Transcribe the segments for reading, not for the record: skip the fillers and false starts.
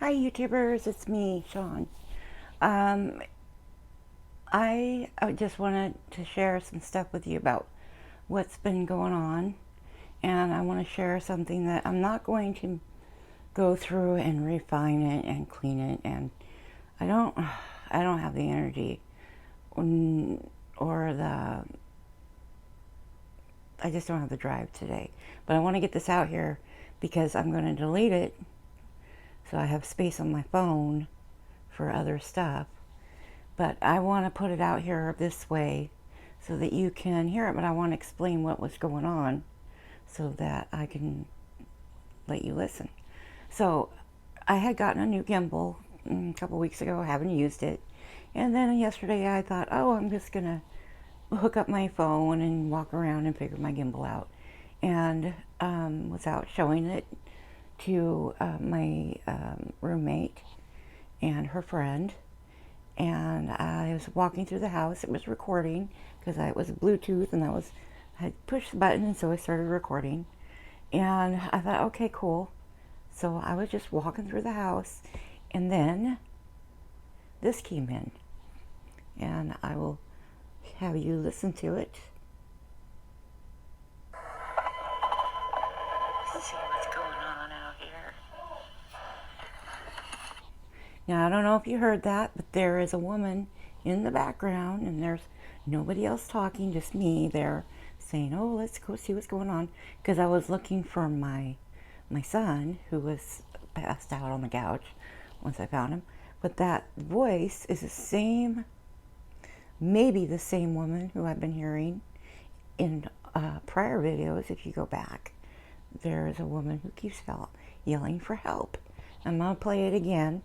Hi YouTubers, it's me, Sean. Um, I just wanted to share some stuff with you about what's been going on, and I want to share something that I'm not going to go through and refine it and clean it, and I don't I don't have the energy or the I just don't have the drive today. But I want to get this out here because I'm going to delete it so I have space on my phone for other stuff. But I want to put it out here this way so that you can hear it, but I want to explain what was going on so that I can let you listen. So I had gotten a new gimbal a couple weeks ago. I haven't used it. And then yesterday I thought, oh, I'm just going to hook up my phone and walk around and figure my gimbal out. And without showing it to my roommate and her friend, and I was walking through the house. It was recording because it was Bluetooth, and I had pushed the button, and so I started recording. And I thought, okay, cool. So I was just walking through the house, and then this came in, and I will have you listen to it. Let's see what's going on out here. Now, I don't know if you heard that, but there is a woman in the background, and there's nobody else talking, just me there saying, oh, let's go see what's going on, because I was looking for my son, who was passed out on the couch once I found him. But that voice is the same, maybe the same woman who I've been hearing in prior videos. If you go back, there is a woman who keeps yelling for help. I'm going to play it again.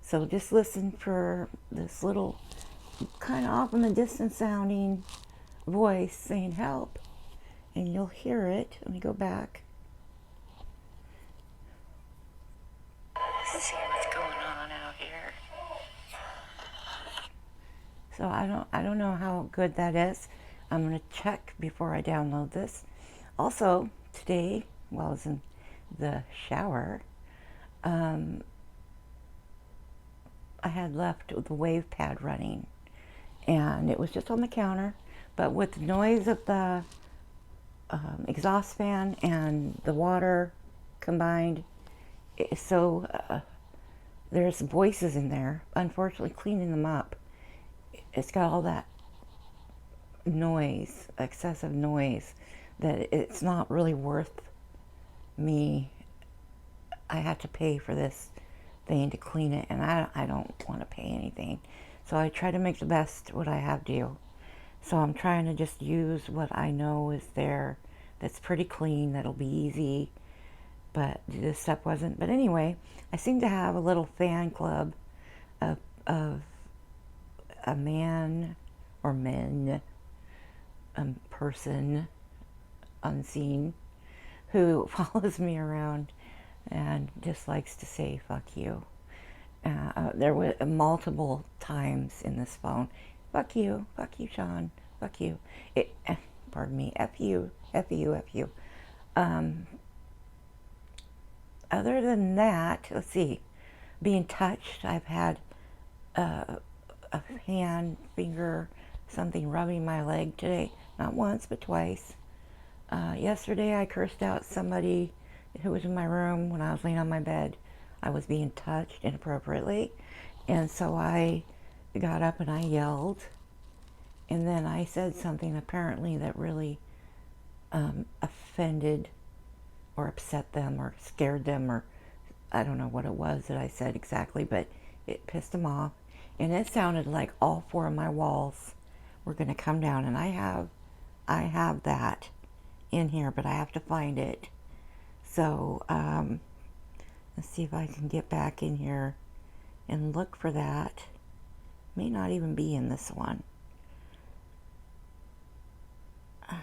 So just listen for this little kind of off in the distance sounding voice saying help, and you'll hear it. Let me go back. Let's see what's going on out here. So I don't know how good that is. I'm going to check before I download this. Also, today, while I was in the shower, I had left the wave pad running, and it was just on the counter, but with the noise of the exhaust fan and the water combined, so there's voices in there. Unfortunately, cleaning them up, it's got all that noise, excessive noise, that it's not really worth me. I had to pay for this thing to clean it, and I don't want to pay anything. So I try to make the best what I have do. So I'm trying to just use what I know is there that's pretty clean, that'll be easy, but this stuff wasn't. But anyway, I seem to have a little fan club of a man or men, person unseen, who follows me around and just likes to say fuck you. There were multiple times in this phone, fuck you, Sean, fuck you. Pardon me, F you, F you, F you. Other than that, let's see, being touched, I've had a hand, finger, something rubbing my leg today. Not once, but twice. Yesterday I cursed out somebody who was in my room when I was laying on my bed. I was being touched inappropriately, and so I got up and I yelled, and then I said something apparently that really offended or upset them or scared them, or I don't know what it was that I said exactly, but it pissed them off, and it sounded like all four of my walls were going to come down, and I have that in here, but I have to find it. So let's see if I can get back in here and look for that. May not even be in this one. I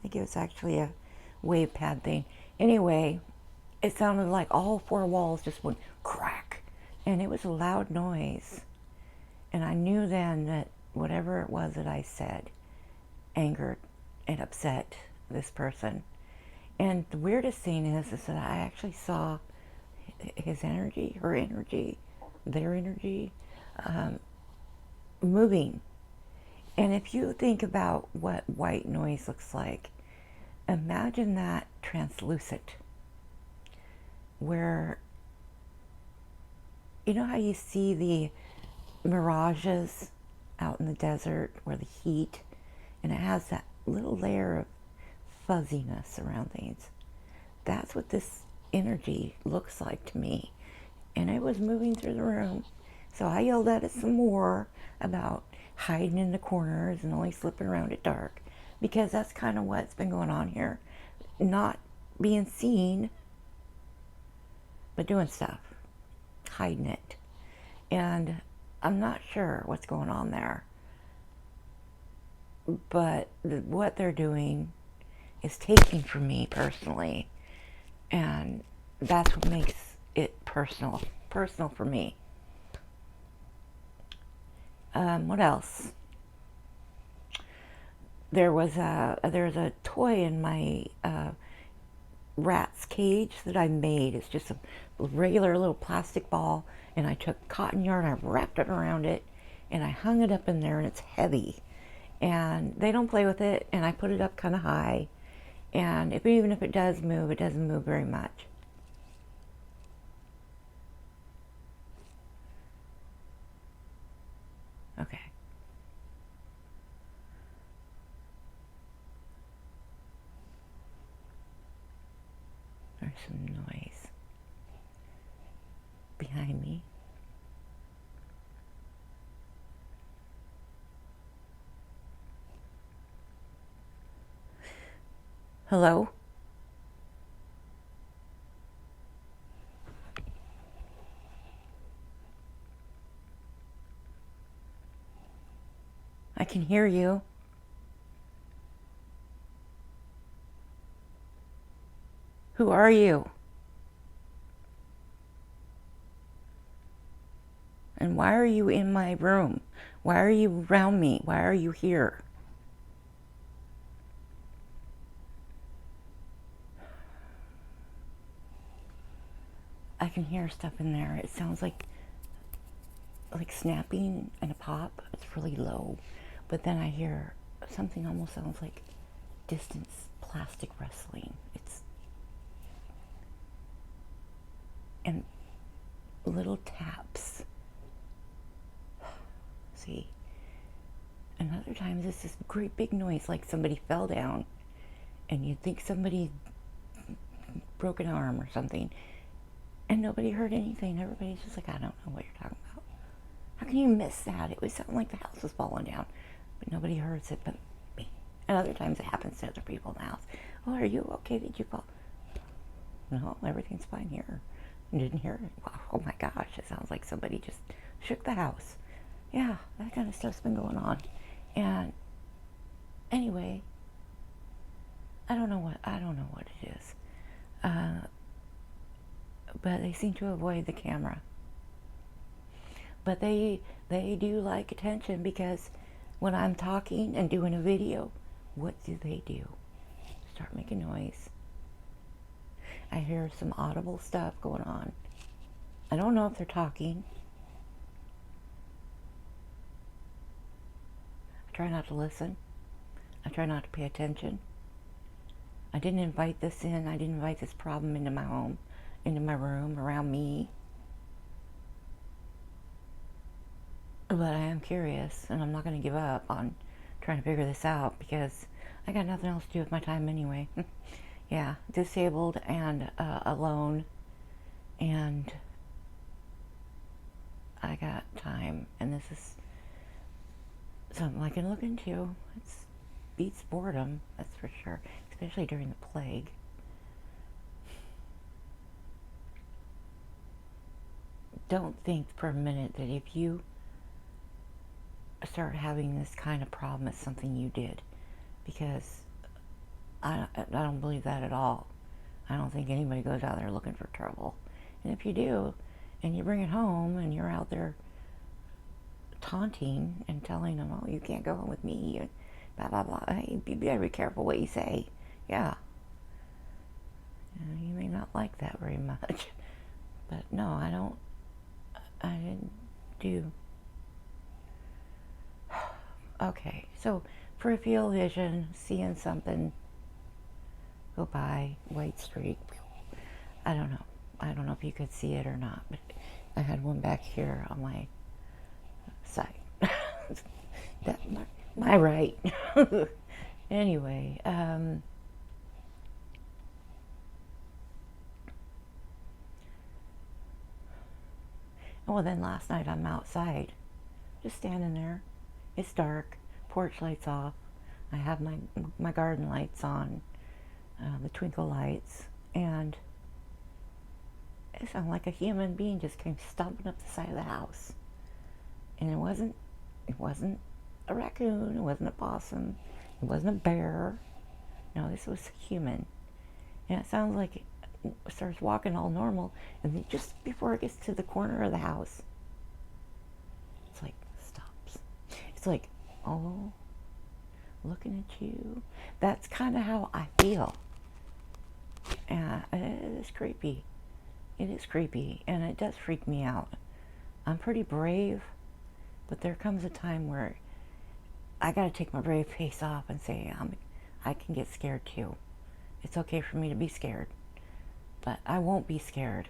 think it was actually a wave pad thing. Anyway, it sounded like all four walls just went crack, and it was a loud noise. And I knew then that whatever it was that I said angered and upset this person. And the weirdest thing is that I actually saw his energy, her energy, their energy, moving. And if you think about what white noise looks like, imagine that translucent, where, you know how you see the mirages out in the desert where the heat, and it has that little layer of fuzziness around things. That's what this energy looks like to me. And it was moving through the room. So I yelled at it some more about hiding in the corners and only slipping around at dark, because that's kind of what's been going on here. Not being seen, but doing stuff, hiding it. And I'm not sure what's going on there. But what they're doing is taking from me personally. And that's what makes it personal for me. What else? There's a toy in my rat's cage that I made. It's just a regular little plastic ball, and I took cotton yarn, I wrapped it around it, and I hung it up in there, and it's heavy. And they don't play with it, and I put it up kind of high. And even if it does move, it doesn't move very much. Okay. There's some noise behind me. Hello? I can hear you. Who are you? And why are you in my room? Why are you around me? Why are you here? I can hear stuff in there. It sounds like snapping and a pop. It's really low. But then I hear something almost sounds like distant plastic rustling. And little taps. See? And other times it's this great big noise like somebody fell down, and you'd think somebody broke an arm or something, and nobody heard anything. Everybody's just like, I don't know what you're talking about. How can you miss that? It was something like the house was falling down, but nobody hears it but me. And other times it happens to other people in the house. Oh, are you okay? Did you fall? No, everything's fine here. I didn't hear it. Wow, oh my gosh, it sounds like somebody just shook the house. Yeah, that kind of stuff's been going on. And anyway, I don't know what it is. But they seem to avoid the camera. But they do like attention, because when I'm talking and doing a video, what do? Start making noise. I hear some audible stuff going on. I don't know if they're talking. I try not to listen. I try not to pay attention. I didn't invite this in. I didn't invite this problem into my home, into my room, around me. But I am curious, and I'm not going to give up on trying to figure this out, because I got nothing else to do with my time anyway. Yeah, disabled and alone, and I got time, and this is something I can look into. It beats boredom, that's for sure, especially during the plague. Don't think for a minute that if you start having this kind of problem, it's something you did, because I don't believe that at all. I don't think anybody goes out there looking for trouble. And if you do, and you bring it home, and you're out there taunting and telling them, oh, you can't go home with me, and blah, blah, blah. Hey, be very careful what you say. Yeah. You may not like that very much. But no, I didn't do. Okay, so peripheral vision, seeing something go by, white streak. I don't know. I don't know if you could see it or not, but I had one back here on my side. That my right. Anyway, well then last night I'm outside, just standing there. It's dark, porch lights off. I have my garden lights on, the twinkle lights, and it sounded like a human being just came stomping up the side of the house. And it wasn't a raccoon, it wasn't a possum, it wasn't a bear. No, this was a human. And it sounds like it starts walking all normal, and then just before it gets to the corner of the house, it's like stops. It's like, oh, looking at you. That's kind of how I feel. And it is creepy. It is creepy, and it does freak me out. I'm pretty brave, but there comes a time where I got to take my brave face off and say, I can get scared too. It's okay for me to be scared, but I won't be scared.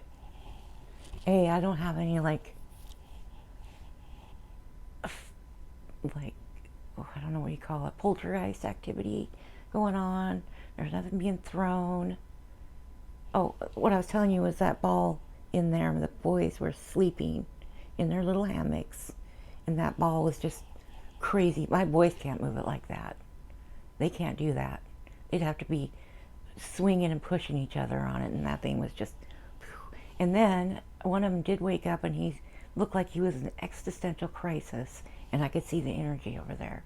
I don't have any like I don't know what you call it, poltergeist activity going on. There's nothing being thrown. Oh, what I was telling you was that ball in there. The boys were sleeping in their little hammocks, and that ball was just crazy. My boys can't move it like that. They can't do that. They'd have to be swinging and pushing each other on it, and that thing was just. And then one of them did wake up, and he looked like he was in an existential crisis, and I could see the energy over there.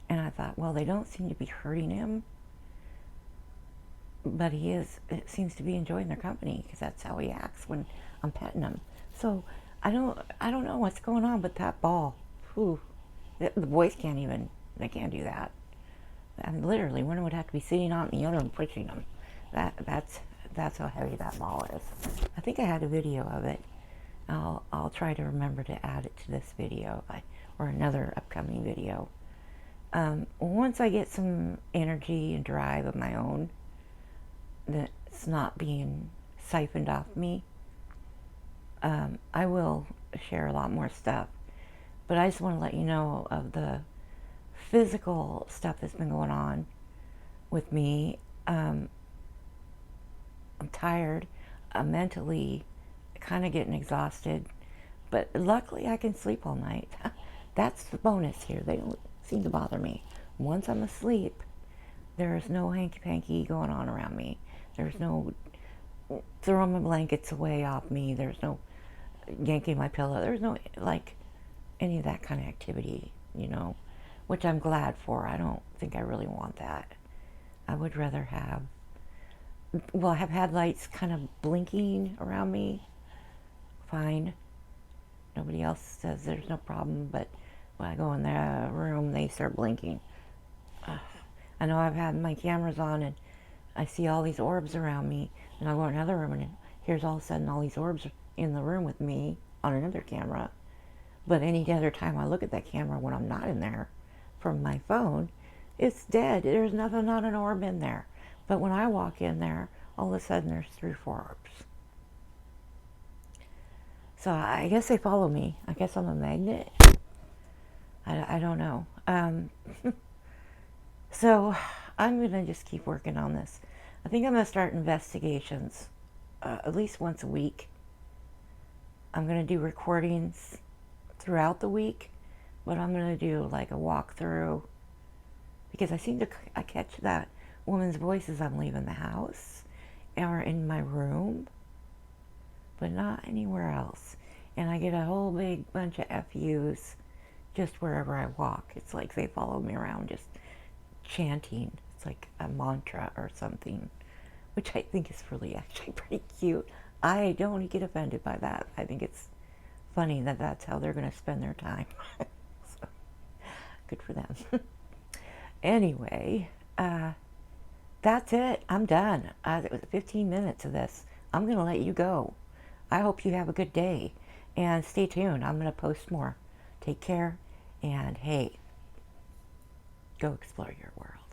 And I thought, well, they don't seem to be hurting him, but it seems to be enjoying their company, because that's how he acts when I'm petting him. So I don't know what's going on, but that ball, whew, the boys they can't do that. And literally, one would have to be sitting on the other and pushing them. That's how heavy that ball is. I think I had a video of it. I'll try to remember to add it to this video or another upcoming video. Once I get some energy and drive of my own that's not being siphoned off me, I will share a lot more stuff. But I just want to let you know of the physical stuff that's been going on with me. I'm tired. I'm mentally kind of getting exhausted. But luckily I can sleep all night. That's the bonus here. They don't seem to bother me. Once I'm asleep, there's no hanky-panky going on around me. There's no throwing my blankets away off me. There's no yanking my pillow. There's no, any of that kind of activity, which I'm glad for. I don't think I really want that. I would rather have had lights kind of blinking around me. Fine. Nobody else says there's no problem, but when I go in the room, they start blinking. I know I've had my cameras on, and I see all these orbs around me, and I go in another room, and here's all of a sudden all these orbs in the room with me on another camera. But any other time I look at that camera when I'm not in there from my phone, it's dead. There's nothing, not an orb in there. But when I walk in there, all of a sudden there's 3 or 4 orbs. So I guess they follow me. I guess I'm a magnet. I don't know. So I'm going to just keep working on this. I think I'm going to start investigations at least once a week. I'm going to do recordings throughout the week, but I'm going to do like a walkthrough, because I catch that woman's voice as I'm leaving the house or in my room, but not anywhere else. And I get a whole big bunch of FUs just wherever I walk. It's like they follow me around just chanting. It's like a mantra or something, which I think is really actually pretty cute. I don't get offended by that. I think it's funny that that's how they're going to spend their time. So, good for them. Anyway, that's it. I'm done. It was 15 minutes of this. I'm going to let you go. I hope you have a good day. And stay tuned. I'm going to post more. Take care. And hey, go explore your world.